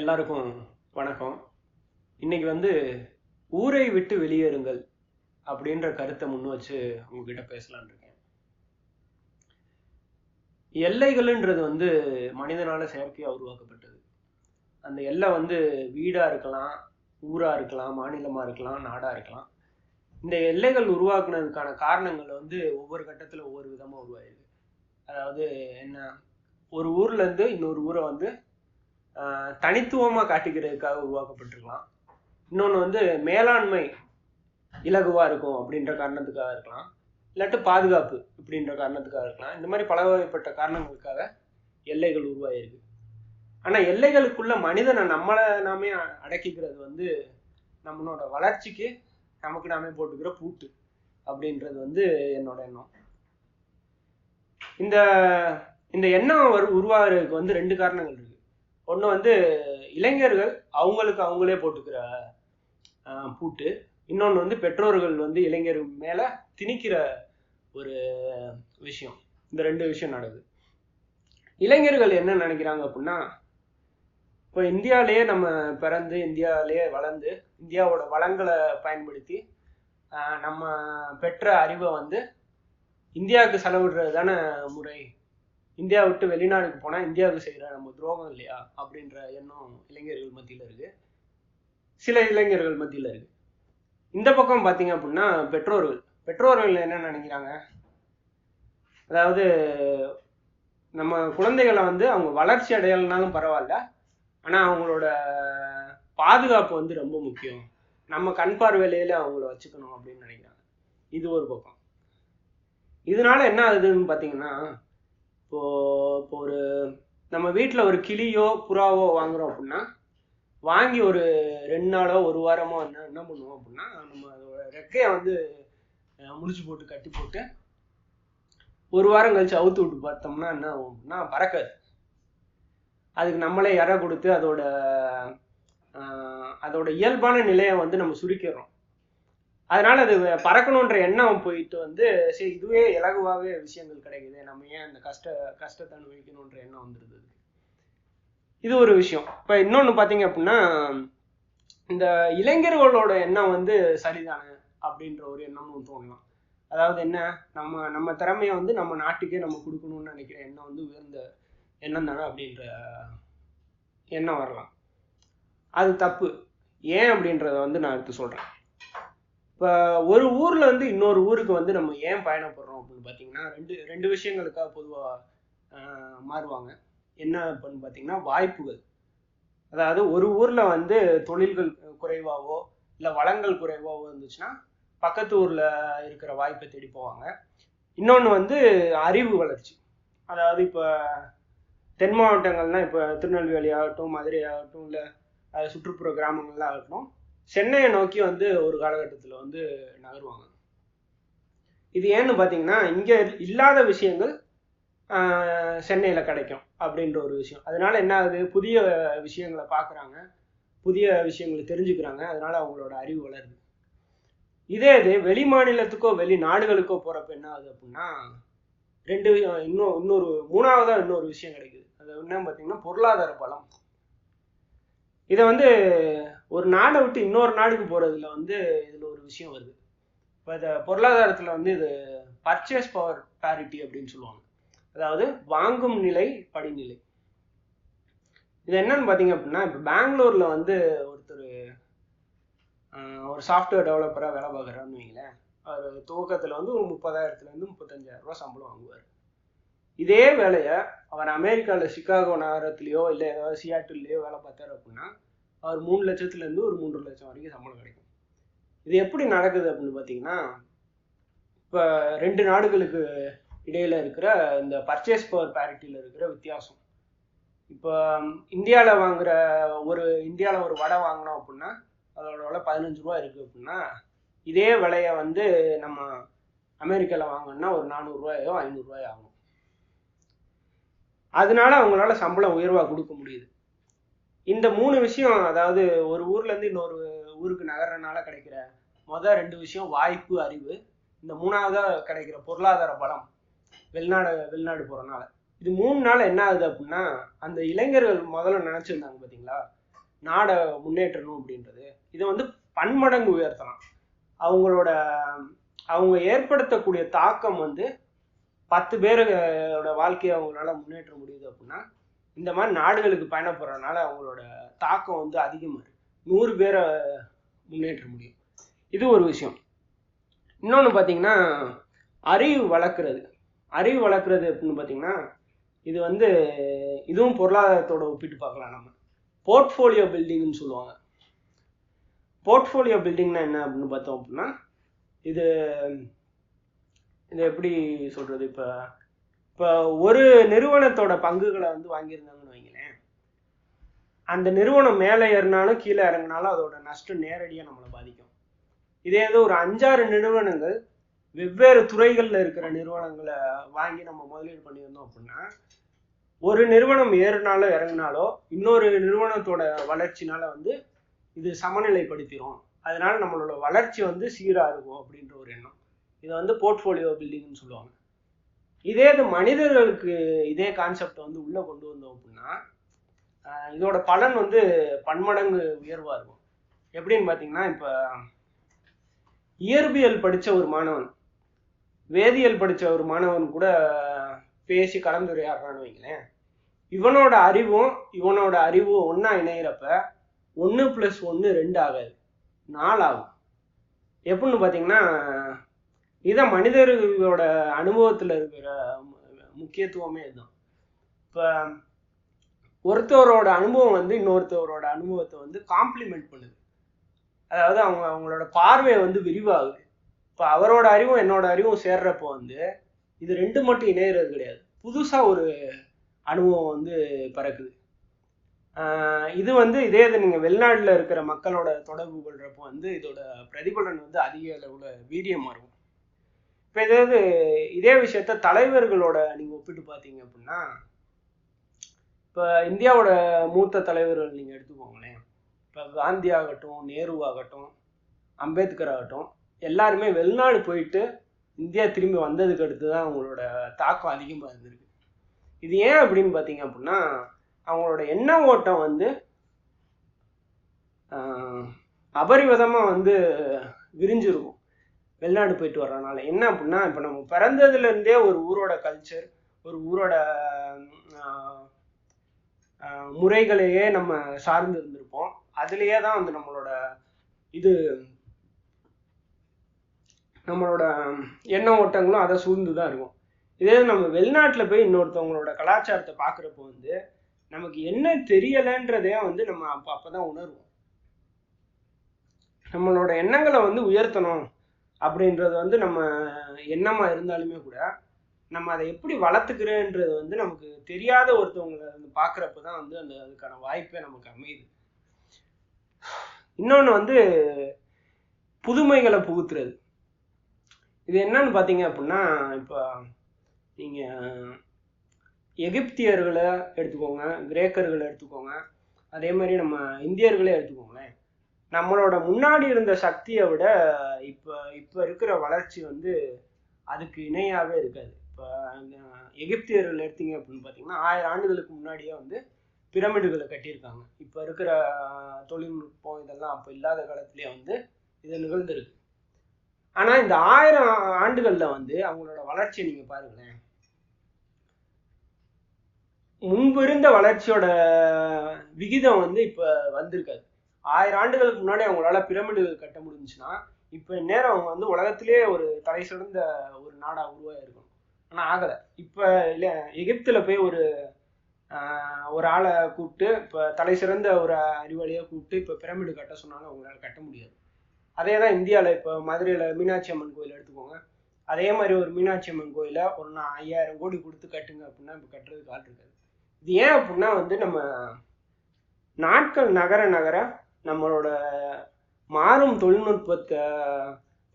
எல்லாருக்கும் வணக்கம். இன்னைக்கு ஊரை விட்டு வெளியேறுங்கள் அப்படின்ற கருத்தை முன் வச்சு உங்ககிட்ட பேசலான் இருக்கேன். எல்லைகள்ன்றது மனிதனால செயற்கையா உருவாக்கப்பட்டது. அந்த எல்லை வீடா இருக்கலாம், ஊரா இருக்கலாம், மாநிலமா இருக்கலாம், நாடா இருக்கலாம். இந்த எல்லைகள் உருவாக்குனதுக்கான காரணங்கள் ஒவ்வொரு கட்டத்துல ஒவ்வொரு விதமா உருவாயிருக்கு. அதாவது என்ன, ஒரு ஊர்ல இருந்து இன்னொரு ஊரை தனித்துவமா காட்டிக்கிறதுக்காக உருவாக்கப்பட்டிருக்கலாம். இன்னொன்று மேலாண்மை இலகுவா இருக்கும் அப்படின்ற காரணத்துக்காக இருக்கலாம், இல்லாட்டு பாதுகாப்பு இப்படின்ற காரணத்துக்காக இருக்கலாம். இந்த மாதிரி பல வகைப்பட்ட காரணங்களுக்காக எல்லைகள் உருவாயிருக்கு. ஆனா எல்லைகளுக்குள்ள மனிதனை நம்மளை நாமே அடக்கிக்கிறது நம்மளோட வளர்ச்சிக்கு நமக்கு நாமே போட்டுக்கிற பூட்டு அப்படின்றது என்னோட எண்ணம். இந்த இந்த எண்ணம் உருவாகிறதுக்கு ரெண்டு காரணங்கள் இருக்கு. ஒன்று இளைஞர்கள் அவங்களுக்கு அவங்களே போட்டுக்கிற பூட்டு. இன்னொன்று பெற்றோர்கள் இளைஞர்கள் மேல திணிக்கிற ஒரு விஷயம். இந்த ரெண்டு விஷயம் நடக்குது. இளைஞர்கள் என்ன நினைக்கிறாங்க அப்படின்னா, இப்போ இந்தியாவிலேயே நம்ம பிறந்து இந்தியாவிலேயே வளர்ந்து இந்தியாவோட வளங்களை பயன்படுத்தி நம்ம பெற்ற அறிவை இந்தியாவுக்கு செலவிடுறது தானே முறை. இந்தியா விட்டு வெளிநாடுக்கு போனா இந்தியாவுக்கு செய்யற நம்ம துரோகம் இல்லையா அப்படின்ற எண்ணம் இளைஞர்கள் மத்தியில இருக்கு, சில இளைஞர்கள் மத்தியில இருக்கு. இந்த பக்கம் பாத்தீங்க அப்படின்னா பெற்றோர்கள் என்ன நினைக்கிறாங்க, அதாவது நம்ம குழந்தைகளை அவங்க வளர்ச்சி அடையலைனாலும் பரவாயில்ல, ஆனா அவங்களோட பாதுகாப்பு ரொம்ப முக்கியம், நம்ம கண் பார்வையில அவங்கள வச்சுக்கணும் அப்படின்னு நினைக்கிறாங்க. இது ஒரு பக்கம். இதனால என்ன ஆகுதுன்னு பாத்தீங்கன்னா, இப்போ ஒரு நம்ம வீட்டில் ஒரு கிளியோ புறாவோ வாங்குறோம் அப்படின்னா, வாங்கி ஒரு 2 நாளோ 1 வாரமோ என்ன பண்ணுவோம் அப்படின்னா, நம்ம அதோட ரெக்கையை முடிச்சு போட்டு கட்டி போட்டு 1 வாரம் கழிச்சு அவுத்து விட்டு பார்த்தோம்னா என்ன ஆகும் அப்படின்னா, பறக்காது. அதுக்கு நம்மளே இறை கொடுத்து அதோட இயல்பான நிலையை நம்ம சுருக்கிறோம். அதனால அது பறக்கணுன்ற எண்ணம் போயிட்டு சரி இதுவே இலகுவாகவே விஷயங்கள் கிடைக்குது, நம்ம ஏன் அந்த கஷ்டத்தை அனுபவிக்கணுன்ற எண்ணம் வந்துருது. இது ஒரு விஷயம். இப்போ இன்னொன்று பார்த்தீங்க அப்படின்னா, இந்த இளைஞர்களோட எண்ணம் சரிதானே அப்படின்ற ஒரு எண்ணமும் தோணலாம். அதாவது என்ன, நம்ம திறமையை நம்ம நாட்டுக்கே நம்ம கொடுக்கணும்னு நினைக்கிற எண்ணம் உயர்ந்த எண்ணம் தானே அப்படின்ற எண்ணம் வரலாம். அது தப்பு. ஏன் அப்படின்றத நான் எடுத்து சொல்கிறேன். இப்போ ஒரு ஊர்ல இன்னொரு ஊருக்கு நம்ம ஏன் பயணப்படுறோம் அப்படின்னு பார்த்தீங்கன்னா, ரெண்டு விஷயங்களுக்காக பொதுவாக மாறுவாங்க. என்ன அப்படின்னு பார்த்தீங்கன்னா, வாய்ப்புகள். அதாவது ஒரு ஊர்ல தொழில்கள் குறைவாவோ இல்லை வளங்கள் குறைவாவோ இருந்துச்சுன்னா பக்கத்து ஊர்ல இருக்கிற வாய்ப்பை தேடி போவாங்க. இன்னொன்று அறிவு வளர்ச்சி. அதாவது இப்போ தென் மாவட்டங்கள்லாம் இப்போ திருநெல்வேலி ஆகட்டும், மதுரை ஆகட்டும், இல்லை சுற்றுப்புற கிராமங்கள்லாம் ஆகட்டும், சென்னையை நோக்கி ஒரு காலகட்டத்தில் நகருவாங்க. இது ஏன்னு பார்த்தீங்கன்னா, இங்கே இல்லாத விஷயங்கள் சென்னையில் கிடைக்கும் அப்படின்ற ஒரு விஷயம். அதனால என்ன ஆகுது, புதிய விஷயங்களை பார்க்குறாங்க, புதிய விஷயங்களை தெரிஞ்சுக்கிறாங்க, அதனால அவங்களோட அறிவு வளருது. இதே இது வெளி மாநிலத்துக்கோ வெளி நாடுகளுக்கோ போகிறப்ப என்ன ஆகுது அப்படின்னா, இன்னொரு மூணாவதா இன்னொரு விஷயம் கிடைக்குது. அது என்னன்னு பார்த்தீங்கன்னா, பொருளாதார பலம். இதை ஒரு நாடை விட்டு இன்னொரு நாடுக்கு போறதுல இதுல ஒரு விஷயம் வருது. இப்போ இந்த பொருளாதாரத்துல இது பர்ச்சேஸ் பவர் பேரிட்டி அப்படின்னு சொல்லுவாங்க. அதாவது வாங்கும் நிலை படிநிலை. இது என்னன்னு பாத்தீங்க அப்படின்னா, இப்போ பெங்களூர்ல ஒருத்தர் ஒரு சாஃப்ட்வேர் டெவலப்பரா வேலை பார்க்குறாருன்னு வைங்களேன். அவர் துவக்கத்துல ஒரு 30,000 to 35,000 சம்பளம் வாங்குவார். இதே வேலையை அவர் அமெரிக்காவில் சிகாகோ நகரத்துலையோ இல்லை ஏதாவது சியாட்டில்லையோ வேலை பார்த்தாரு அப்படின்னா, அவர் 3 லட்சத்துலேருந்து ஒரு 3 லட்சம் வரைக்கும் சம்பளம் கிடைக்கும். இது எப்படி நடக்குது அப்படின்னு பார்த்தீங்கன்னா, இப்போ 2 நாடுகளுக்கு இடையில இருக்கிற இந்த பர்ச்சேஸ் பவர் பேரிட்டியில் இருக்கிற வித்தியாசம். இப்போ இந்தியாவில் ஒரு வடை வாங்கினோம் அப்படின்னா அதோட விலை 15 ரூபா இருக்குது அப்படின்னா, இதே விலையை நம்ம அமெரிக்காவில் வாங்கினோம்னா ஒரு 400 ரூபாயோ 500 ரூபாயோ ஆகும். அதனால அவங்களால சம்பளம் உயர்வாக கொடுக்க முடியுது. இந்த 3 விஷயம், அதாவது ஒரு ஊர்ல இருந்து இன்னொரு ஊருக்கு நகர்றதுனால கிடைக்கிற முதல் 2 விஷயம் வாய்ப்பு, அறிவு. இந்த 3ஆவதா கிடைக்கிற பொருளாதார பலம், வெளிநாடு போறதுனால. இது 3 நாள் என்ன ஆகுது அப்படின்னா, அந்த இளைஞர்கள் முதல்ல நினைச்சிருந்தாங்க பார்த்தீங்களா, நாடை முன்னேற்றணும் அப்படின்றது. இதை வந்து பன்மடங்கு உயர்த்தலாம். அவங்க ஏற்படுத்தக்கூடிய தாக்கம் வந்து 10 பேரோட வாழ்க்கையை அவங்களால முன்னேற்ற முடியுது அப்படின்னா, இந்த மாதிரி நாடுகளுக்கு பயணப்படுறதுனால அவங்களோட தாக்கம் வந்து அதிகமாக 100 பேரை முன்னேற்ற முடியும். இது ஒரு விஷயம். இன்னொன்று பார்த்தீங்கன்னா, அறிவு வளர்க்குறது அப்படின்னு பார்த்தீங்கன்னா, இது வந்து இதுவும் பொருளாதாரத்தோட ஒப்பிட்டு பார்க்கலாம். நம்ம போர்ட்ஃபோலியோ பில்டிங்னு சொல்லுவாங்க. போர்ட்ஃபோலியோ பில்டிங்னா என்ன அப்படின்னு பார்த்தோம் அப்படின்னா, இது எப்படி சொல்றது, இப்போ ஒரு நிறுவனத்தோட பங்குகளை வந்து வாங்கியிருந்தாங்கன்னு வைங்களேன், அந்த நிறுவனம் மேலே ஏறினாலும் கீழே இறங்கினாலும் அதோட நஷ்டம் நேரடியாக நம்மளை பாதிக்கும். இதே ஏதோ ஒரு 5-6 நிறுவனங்கள் வெவ்வேறு துறைகளில் இருக்கிற நிறுவனங்களை வாங்கி நம்ம முதலீடு பண்ணியிருந்தோம் அப்படின்னா, ஒரு நிறுவனம் ஏறினாலோ இறங்கினாலோ இன்னொரு நிறுவனத்தோட வளர்ச்சினால வந்து இது சமநிலைப்படுத்திடும். அதனால நம்மளோட வளர்ச்சி வந்து சீராக இருக்கும் அப்படின்ற ஒரு எண்ணம். இதை வந்து போர்ட்ஃபோலியோ பில்டிங்னு சொல்லுவாங்க. இதே இது மனிதர்களுக்கு இதே கான்செப்டை வந்து உள்ளே கொண்டு வந்தோம் அப்படின்னா, இதோட பலன் வந்து பன்மடங்கு உயர்வாக இருக்கும். எப்படின்னு பார்த்தீங்கன்னா, இப்போ இயற்பியல் படித்த ஒரு மாணவன், வேதியியல் படித்த ஒரு மாணவன் கூட பேசி கலந்துரையாடுறான்னு வைங்களேன், இவனோட அறிவும் ஒன்றா இணையிறப்ப 1 + 1 2 ஆகாது, 4 ஆகும். எப்படின்னு பார்த்தீங்கன்னா, இதை மனிதர்களோட அனுபவத்தில் இருக்கிற முக்கியத்துவமே இதுதான். இப்போ ஒருத்தவரோட அனுபவம் வந்து இன்னொருத்தவரோட அனுபவத்தை வந்து காம்ப்ளிமெண்ட் பண்ணுது. அதாவது அவங்களோட பார்வை வந்து விரிவாகுது. இப்போ அவரோட அறிவும் என்னோட அறிவும் சேர்றப்போ வந்து இது 2 மட்டும் இணையிறது கிடையாது, புதுசாக ஒரு அனுபவம் வந்து பிறக்குது. இது வந்து இதே இது நீங்கள் வெளிநாட்டில் இருக்கிற மக்களோட தொடர்பு கொள்றப்போ வந்து இதோட பிரதிபலன் வந்து அதிக அளவில் வீரியமாக இருக்கும். இப்போ இதே விஷயத்த தலைவர்களோட நீங்கள் ஒப்பிட்டு பார்த்தீங்க அப்படின்னா, இப்போ இந்தியாவோட மூத்த தலைவர்கள் நீங்கள் எடுத்துக்கோங்களேன். இப்போ காந்தி ஆகட்டும், நேரு ஆகட்டும், அம்பேத்கர் ஆகட்டும், எல்லாருமே வெளிநாடு போயிட்டு இந்தியா திரும்பி வந்ததுக்கு அடுத்து தான் அவங்களோட தாக்கம் அதிகமாக இருந்திருக்கு. இது ஏன் அப்படின்னு பார்த்தீங்க அப்படின்னா, அவங்களோட எண்ண ஓட்டம் வந்து அபரிவிதமாக வந்து விரிஞ்சிருக்கும் வெளிநாடு போயிட்டு வர்றதுனால. என்ன அப்படின்னா, இப்போ நம்ம பிறந்ததுலேருந்தே ஒரு ஊரோட கல்ச்சர், ஒரு ஊரோட முறைகளையே நம்ம சார்ந்து இருந்திருப்போம். அதுலேயே தான் வந்து நம்மளோட எண்ண ஓட்டங்களும் அதை சூழ்ந்து தான் இருக்கும். இதே நம்ம வெளிநாட்டில் போய் இன்னொருத்தவங்களோட கலாச்சாரத்தை பார்க்குறப்போ வந்து நமக்கு என்ன தெரியலைன்றதே வந்து நம்ம அப்போதான் உணர்வோம். நம்மளோட எண்ணங்களை வந்து உயர்த்தணும் அப்படின்றது வந்து நம்ம எண்ணமாக இருந்தாலுமே கூட, நம்ம அதை எப்படி வளர்த்துக்கிறேன்றது வந்து நமக்கு தெரியாத ஒருத்தவங்களை பார்க்குறப்ப தான் வந்து அதுக்கான வாய்ப்பே நமக்கு அமையுது. இன்னொன்று வந்து புதுமைகளை புகுத்துறது. இது என்னன்னு பார்த்தீங்க அப்படின்னா, இப்போ நீங்கள் எகிப்தியர்களை எடுத்துக்கோங்க, கிரேக்கர்களை எடுத்துக்கோங்க, அதே மாதிரி நம்ம இந்தியர்களே எடுத்துக்கோங்களேன். நம்மளோட முன்னாடி இருந்த சக்தியை விட இப்போ இருக்கிற வளர்ச்சி வந்து அதுக்கு இணையாகவே இருக்காது. இப்போ எகிப்தியர்கள் எடுத்தீங்க அப்படின்னு பார்த்தீங்கன்னா, 1000 ஆண்டுகளுக்கு முன்னாடியே வந்து பிரமிடுகளை கட்டியிருக்காங்க. இப்போ இருக்கிற தொழில்நுட்பம் இதெல்லாம் அப்போ இல்லாத காலத்திலேயே வந்து இது நிகழ்ந்திருக்கு. ஆனால் இந்த 1000 ஆண்டுகளில் வந்து அவங்களோட வளர்ச்சியை நீங்கள் பாருங்களேன், முன்பு இருந்த வளர்ச்சியோட விகிதம் வந்து இப்போ வந்திருக்காது. 1000 ஆண்டுகளுக்கு முன்னாடி அவங்களால பிரமிடுகள் கட்ட முடிஞ்சுன்னா, இப்போ நேரம் அவங்க வந்து உலகத்திலேயே ஒரு தலை சிறந்த ஒரு நாடாக உருவாயிருக்கும். ஆனால் ஆகலை. இப்போ இல்லை, எகிப்தில் போய் ஒரு ஆளை கூப்பிட்டு, இப்போ தலை சிறந்த ஒரு அறிவாளியாக கூப்பிட்டு இப்போ பிரமிடு கட்ட சொன்னாலும் அவங்களால கட்ட முடியாது. அதே தான் இந்தியாவில் இப்போ மதுரையில் மீனாட்சி அம்மன் கோயில் எடுத்துக்கோங்க. அதே மாதிரி ஒரு மீனாட்சி அம்மன் கோயிலை ஒரு 5000 கோடி கொடுத்து கட்டுங்க அப்படின்னா இப்போ கட்டுறதுக்கு ஆள் இருக்காது. இது ஏன் அப்படின்னா வந்து நம்ம நாட்கள் நகர நகர நம்மளோட மாறும் தொழில்நுட்பத்தை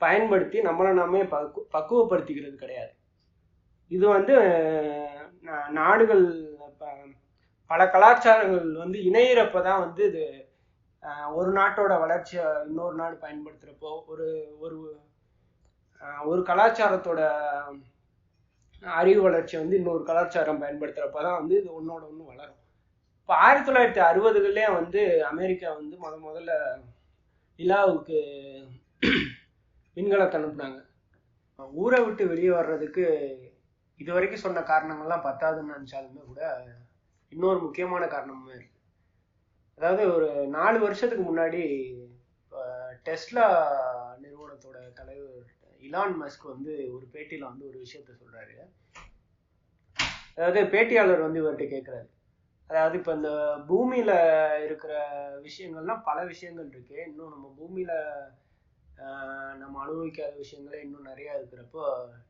பயன்படுத்தி நம்மளை நாமே பக்குவப்படுத்திக்கிறது கிடையாது. இது வந்து நாடுகள் பல கலாச்சாரங்கள் வந்து இணையிறப்ப தான் வந்து இது ஒரு நாட்டோட வளர்ச்சியை இன்னொரு நாடு பயன்படுத்துகிறப்போ, ஒரு கலாச்சாரத்தோட அறிவு வளர்ச்சியை வந்து இன்னொரு கலாச்சாரம் பயன்படுத்துகிறப்ப தான் வந்து இது ஒன்னோட ஒன்று வளரும். இப்போ 1960களே வந்து அமெரிக்கா வந்து முதல்ல நிலாவுக்கு விண்கலத்தை அனுப்புனாங்க. ஊரை விட்டு வெளியே வர்றதுக்கு இது வரைக்கும் சொன்ன காரணங்கள்லாம் பத்தாதுன்னு நினைச்சாலுமே கூட இன்னொரு முக்கியமான காரணமுமே இருக்கு. அதாவது ஒரு 4 வருஷத்துக்கு முன்னாடி டெஸ்லா நிறுவனத்தோட தலைவர் இலான் மஸ்க் வந்து ஒரு பேட்டியில வந்து ஒரு விஷயத்த சொல்றாரு. அதாவது பேட்டியாளர் வந்து இவர்கிட்ட கேட்கிறாரு, அதாவது இப்ப இந்த பூமியில இருக்கிற விஷயங்கள்லாம் பல விஷயங்கள் இருக்கு, இன்னும் நம்ம பூமியில நம்ம அனுபவிக்காத விஷயங்களே இன்னும் நிறைய இருக்கிறப்போ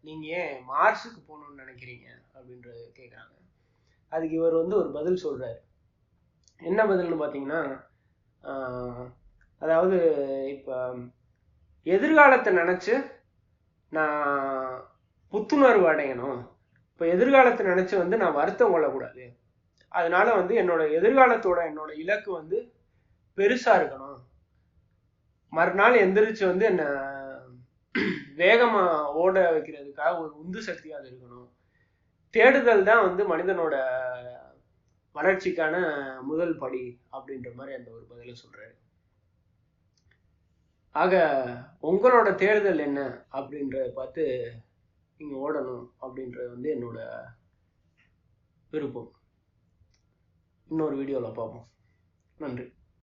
நீங்க ஏன் மார்ஸுக்கு போகணும்னு நினைக்கிறீங்க அப்படின்றது கேட்குறாங்க. அதுக்கு இவர் வந்து ஒரு பதில் சொல்றாரு. என்ன பதில்னு பார்த்தீங்கன்னா, அதாவது இப்போ எதிர்காலத்தை நினைச்சு நான் புத்துணர்வு அடையணும், இப்போ எதிர்காலத்தை நினைச்சு வந்து நான் வருத்தம் கொள்ளக்கூடாது, அதனால வந்து என்னோட எதிர்காலத்தோட என்னோட இலக்கு வந்து பெருசா இருக்கணும், மறுநாள் எந்திரிச்சு வந்து என்ன வேகமா ஓட வைக்கிறதுக்காக ஒரு உந்து சக்தியாக இருக்கணும், தேடுதல் தான் வந்து மனிதனோட வளர்ச்சிக்கான முதல் படி அப்படின்ற மாதிரி அந்த ஒரு பதிலை சொல்றாரு. ஆக உங்களோட தேடுதல் என்ன அப்படின்றத பார்த்து நீங்க ஓடணும் அப்படின்றது வந்து என்னோட விருப்பம். இன்னொரு வீடியோல பார்ப்போம். நன்றி.